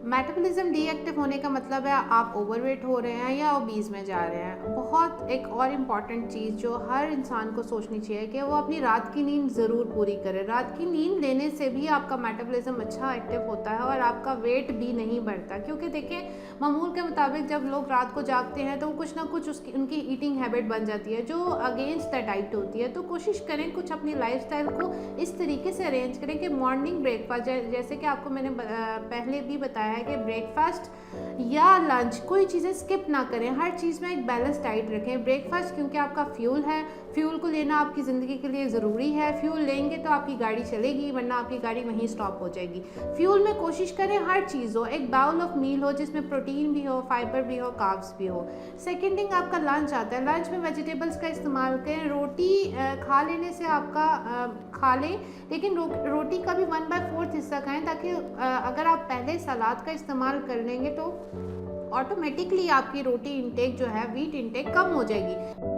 Metabolism deactive होने का मतलब है आप ओवरवेट हो रहे हैं या ओबीज में जा रहे हैं। बहुत एक और इम्पॉर्टेंट चीज़ जो हर इंसान को सोचनी चाहिए कि वो अपनी रात की नींद ज़रूर पूरी करे। रात की नींद लेने से भी आपका मेटाबॉलिज्म अच्छा एक्टिव होता है और आपका वेट भी नहीं बढ़ता, क्योंकि देखिए मामूल के मुताबिक जब लोग रात को जागते हैं तो कुछ ना कुछ उनकी ईटिंग हैबिट बन जाती है जो अगेंस्ट द डाइट होती है। तो कोशिश करें कुछ अपनी लाइफस्टाइल को इस तरीके से अरेंज करें कि मॉर्निंग ब्रेकफास्ट, जैसे कि आपको मैंने पहले भी बताया है कि ब्रेकफास्ट या लंच कोई चीज़ें स्किप ना करें, हर चीज़ में एक बैलेंस डाइट रखें। ब्रेकफास्ट क्योंकि आपका फ्यूल है, फ्यूल को लेना आपकी ज़िंदगी के लिए ज़रूरी है। फ्यूल लेंगे तो आपकी गाड़ी चलेगी, वरना आपकी गाड़ी वहीं स्टॉप हो जाएगी। फ्यूल में कोशिश करें हर चीज़ हो, एक बाउल ऑफ मील हो जिसमें प्रोटीन भी हो, फाइबर भी हो, कार्ब्स भी हो। सेकेंड थिंग आपका लंच आता है। लंच में वेजिटेबल्स का इस्तेमाल करें। रोटी खा लेने से आपका खा लें, लेकिन रोटी का भी 1/4 हिस्सा खाएं, ताकि अगर आप पहले सलाद का इस्तेमाल कर लेंगे तो ऑटोमेटिकली आपकी रोटी इंटेक जो है, वीट इंटेक कम हो जाएगी।